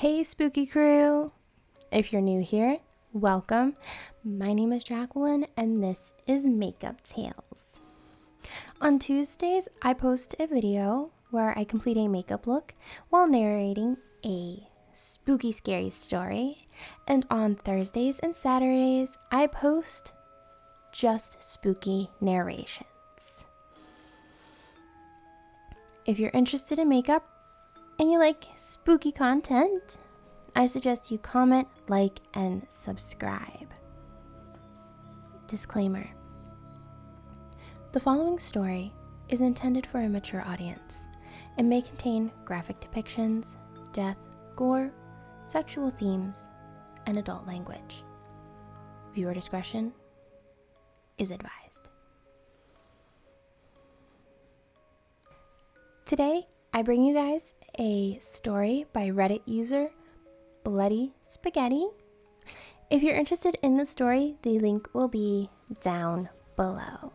Hey spooky crew! If you're new here, welcome. My name is Jacqueline and this is Makeup Tales. On Tuesdays, I post a video where I complete a makeup look while narrating a spooky scary story. And on Thursdays and Saturdays, I post just spooky narrations. If you're interested in makeup and you like spooky content, I suggest you comment, like, and subscribe. Disclaimer. The following story is intended for a mature audience and may contain graphic depictions, death, gore, sexual themes, and adult language. Viewer discretion is advised. Today, I bring you guys a story by Reddit user BloodySpaghetti. If you're interested in the story, the link will be down below.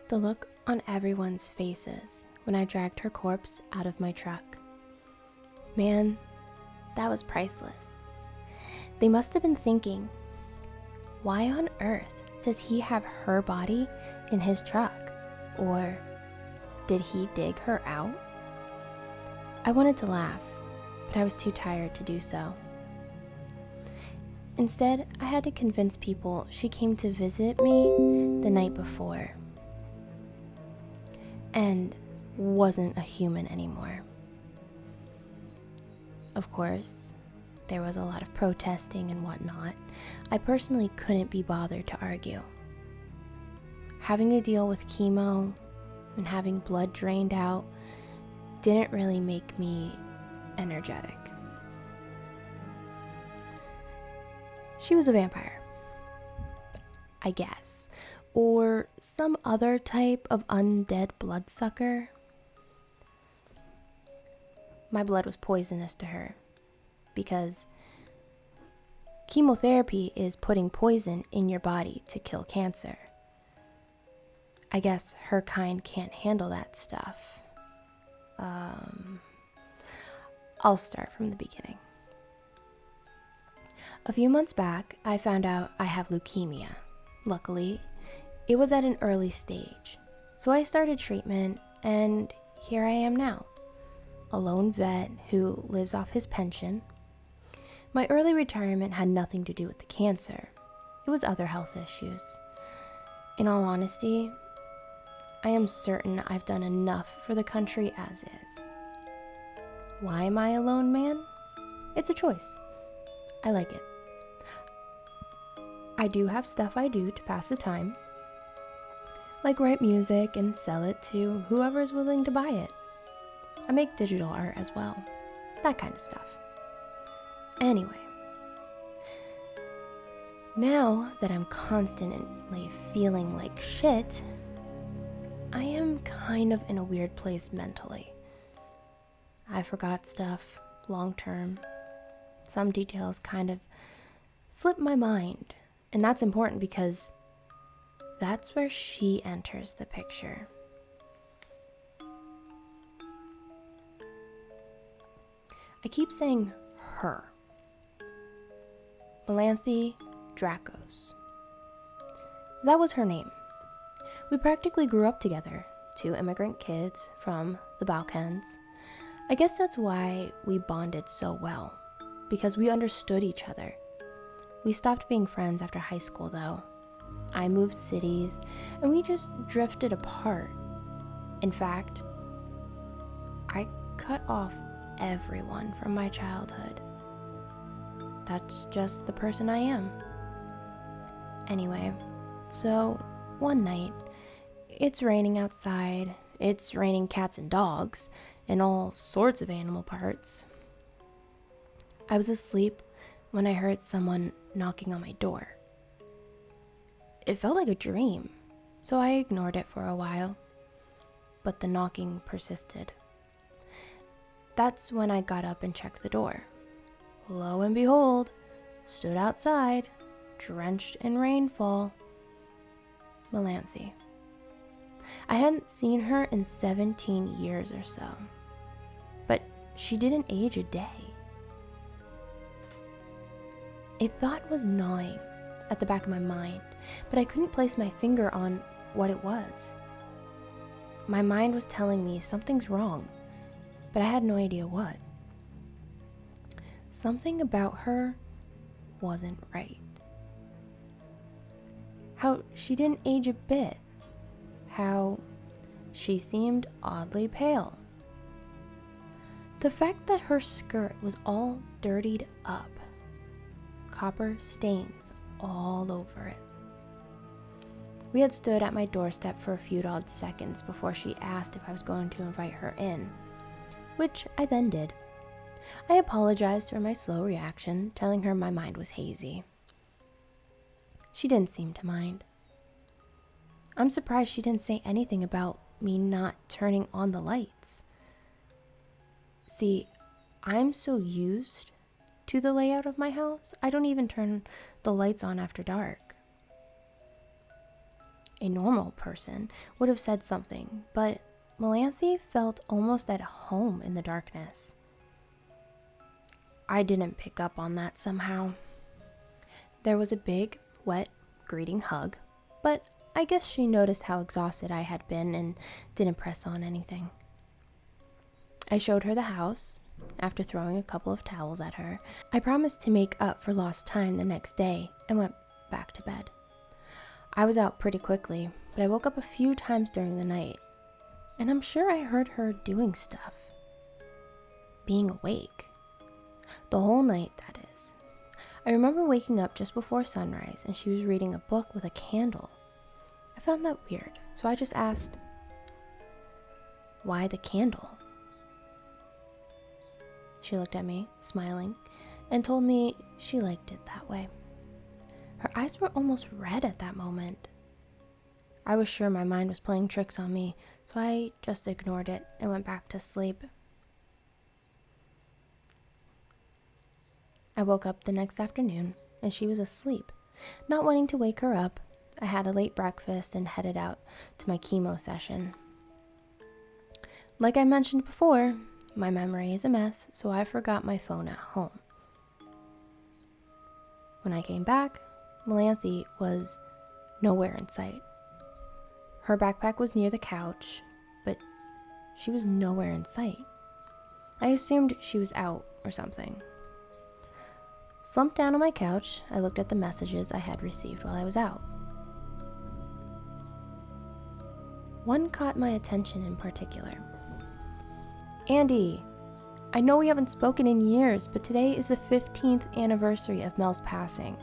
The look on everyone's faces when I dragged her corpse out of my truck. Man, that was priceless. They must have been thinking, why on earth does he have her body in his truck? Or did he dig her out? I wanted to laugh, but I was too tired to do so. Instead, I had to convince people she came to visit me the night before and wasn't a human anymore. Of course, there was a lot of protesting and whatnot. I personally couldn't be bothered to argue. Having to deal with chemo and having blood drained out didn't really make me energetic. She was a vampire, I guess, or some other type of undead bloodsucker. My blood was poisonous to her because chemotherapy is putting poison in your body to kill cancer. I guess her kind can't handle that stuff. I'll start from the beginning. A few months back, I found out I have leukemia. Luckily, it was at an early stage, so I started treatment, and here I am now, a lone vet who lives off his pension. My early retirement had nothing to do with the cancer. It was other health issues. In all honesty, I am certain I've done enough for the country as is. Why am I a lone man? It's a choice. I like it. I do have stuff I do to pass the time, like write music and sell it to whoever's willing to buy it. I make digital art as well, that kind of stuff. Anyway, now that I'm constantly feeling like shit, I am kind of in a weird place mentally. I forgot stuff long term. Some details kind of slip my mind, and that's important because that's where she enters the picture. I keep saying her. Melanthe Dracos. That was her name. We practically grew up together, two immigrant kids from the Balkans. I guess that's why we bonded so well, because we understood each other. We stopped being friends after high school though. I moved cities and we just drifted apart. In fact, I cut off everyone from my childhood. That's just the person I am. Anyway, so one night, it's raining outside, it's raining cats and dogs, and all sorts of animal parts. I was asleep when I heard someone knocking on my door. It felt like a dream, so I ignored it for a while, but the knocking persisted. That's when I got up and checked the door. Lo and behold, stood outside, drenched in rainfall, Melanthe. I hadn't seen her in 17 years or so, but she didn't age a day. A thought was gnawing at the back of my mind, but I couldn't place my finger on what it was. My mind was telling me something's wrong, but I had no idea what. Something about her wasn't right. How she didn't age a bit. How she seemed oddly pale. The fact that her skirt was all dirtied up. Copper stains all over it. We had stood at my doorstep for a few odd seconds before she asked if I was going to invite her in, which I then did. I apologized for my slow reaction, telling her my mind was hazy. She didn't seem to mind. I'm surprised she didn't say anything about me not turning on the lights. See, I'm so used to the layout of my house, I don't even turn the lights on after dark. A normal person would have said something, but Melanthe felt almost at home in the darkness. I didn't pick up on that somehow. There was a big, wet greeting hug, but I guess she noticed how exhausted I had been and didn't press on anything. I showed her the house. After throwing a couple of towels at her, I promised to make up for lost time the next day and went back to bed. I was out pretty quickly, but I woke up a few times during the night, and I'm sure I heard her doing stuff. Being awake. The whole night, that is. I remember waking up just before sunrise, and she was reading a book with a candle. I found that weird, so I just asked, "Why the candle?" She looked at me, smiling, and told me she liked it that way. Her eyes were almost red at that moment. I was sure my mind was playing tricks on me, so I just ignored it and went back to sleep. I woke up the next afternoon, and she was asleep. Not wanting to wake her up, I had a late breakfast and headed out to my chemo session. Like I mentioned before, my memory is a mess, so I forgot my phone at home. When I came back, Melanthe was nowhere in sight. Her backpack was near the couch, but she was nowhere in sight. I assumed she was out or something. Slumped down on my couch, I looked at the messages I had received while I was out. One caught my attention in particular. "Andy, I know we haven't spoken in years, but today is the 15th anniversary of Mel's passing.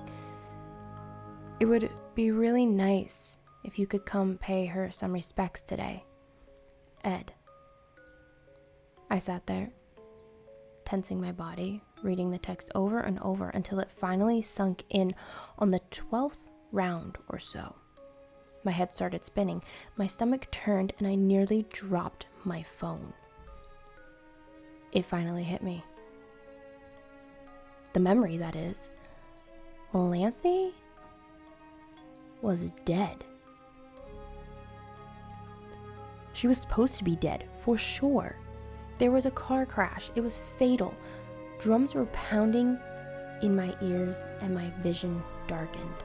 It would be really nice if you could come pay her some respects today. Ed." I sat there, tensing my body, reading the text over and over until it finally sunk in on the 12th round or so. My head started spinning, my stomach turned, and I nearly dropped my phone. It finally hit me. The memory, that is. Melanthe was dead. She was supposed to be dead, for sure. There was a car crash. It was fatal. Drums were pounding in my ears and my vision darkened.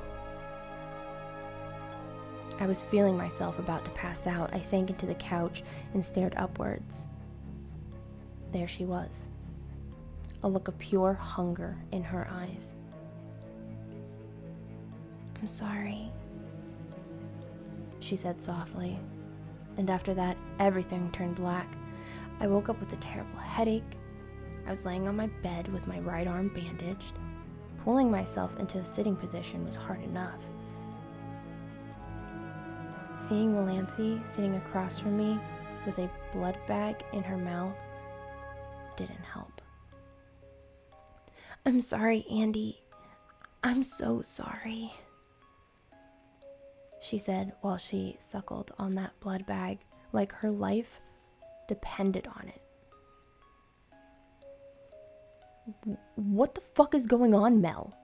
I was feeling myself about to pass out. I sank into the couch and stared upwards. There she was, a look of pure hunger in her eyes. "I'm sorry," she said softly, and after that, everything turned black. I woke up with a terrible headache. I was laying on my bed with my right arm bandaged. Pulling myself into a sitting position was hard enough. Seeing Melanthe sitting across from me with a blood bag in her mouth didn't help. "I'm sorry, Andy. I'm so sorry," she said while she suckled on that blood bag like her life depended on it. "What the fuck is going on, Mel?"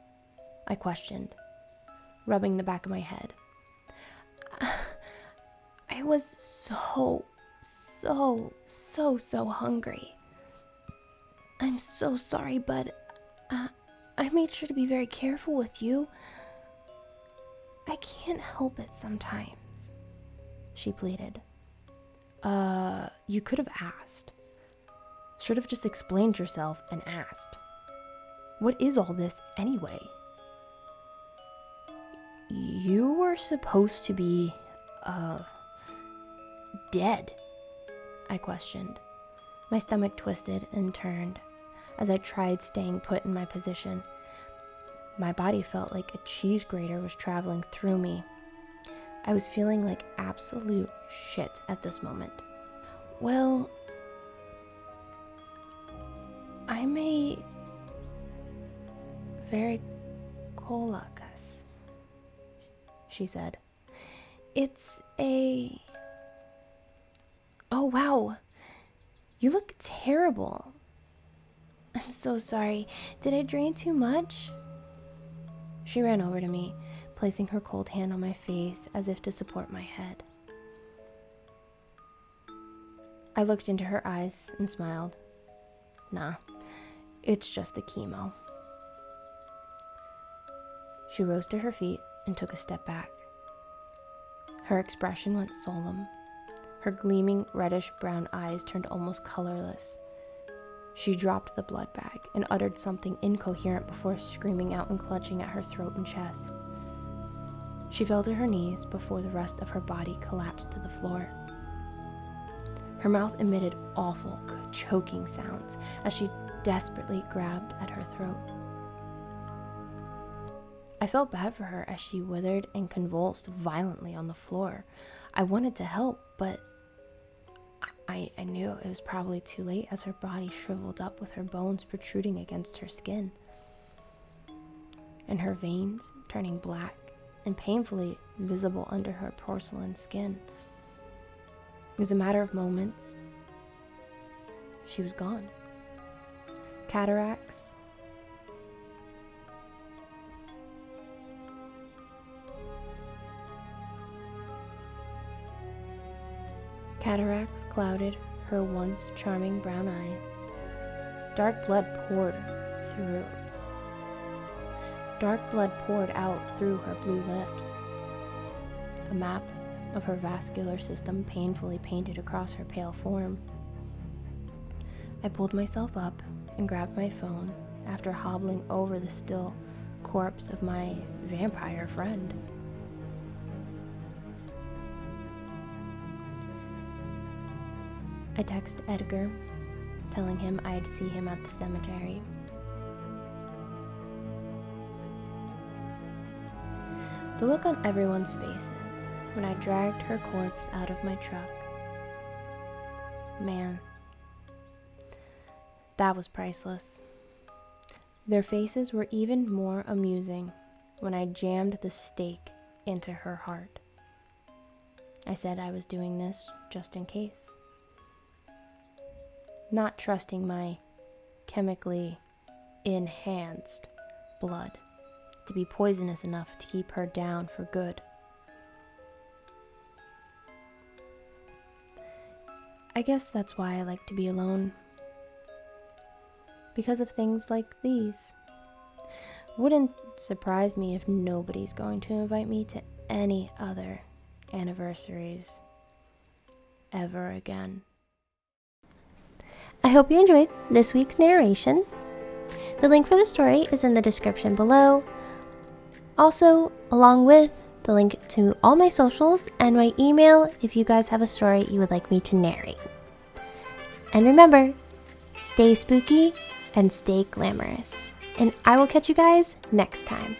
I questioned, rubbing the back of my head. I was so hungry. I'm so sorry, but I made sure to be very careful with you. I can't help it sometimes, she pleaded. You could have asked. Should have just explained yourself and asked. What is all this anyway? You were supposed to be, dead, I questioned. My stomach twisted and turned as I tried staying put in my position. My body felt like a cheese grater was traveling through me. I was feeling like absolute shit at this moment. Well, I'm a very colagus, she said. It's a... Oh, wow. You look terrible. I'm so sorry. Did I drain too much? She ran over to me, placing her cold hand on my face as if to support my head. I looked into her eyes and smiled. Nah, it's just the chemo. She rose to her feet and took a step back. Her expression went solemn. Her gleaming reddish-brown eyes turned almost colorless. She dropped the blood bag and uttered something incoherent before screaming out and clutching at her throat and chest. She fell to her knees before the rest of her body collapsed to the floor. Her mouth emitted awful, choking sounds as she desperately grabbed at her throat. I felt bad for her as she withered and convulsed violently on the floor. I wanted to help, but I knew it was probably too late as her body shriveled up with her bones protruding against her skin, and her veins turning black and painfully visible under her porcelain skin. It was a matter of moments. She was gone. Cataracts, clouded her once charming brown eyes. Dark blood poured out through her blue lips. A map of her vascular system painfully painted across her pale form. I pulled myself up and grabbed my phone after hobbling over the still corpse of my vampire friend. I texted Edgar, telling him I'd see him at the cemetery. The look on everyone's faces when I dragged her corpse out of my truck. Man, that was priceless. Their faces were even more amusing when I jammed the stake into her heart. I said I was doing this just in case. Not trusting my chemically enhanced blood to be poisonous enough to keep her down for good. I guess that's why I like to be alone. Because of things like these. Wouldn't surprise me if nobody's going to invite me to any other anniversaries ever again. I hope you enjoyed this week's narration. The link for the story is in the description below. Also, along with the link to all my socials and my email if you guys have a story you would like me to narrate. And remember, stay spooky and stay glamorous. And I will catch you guys next time.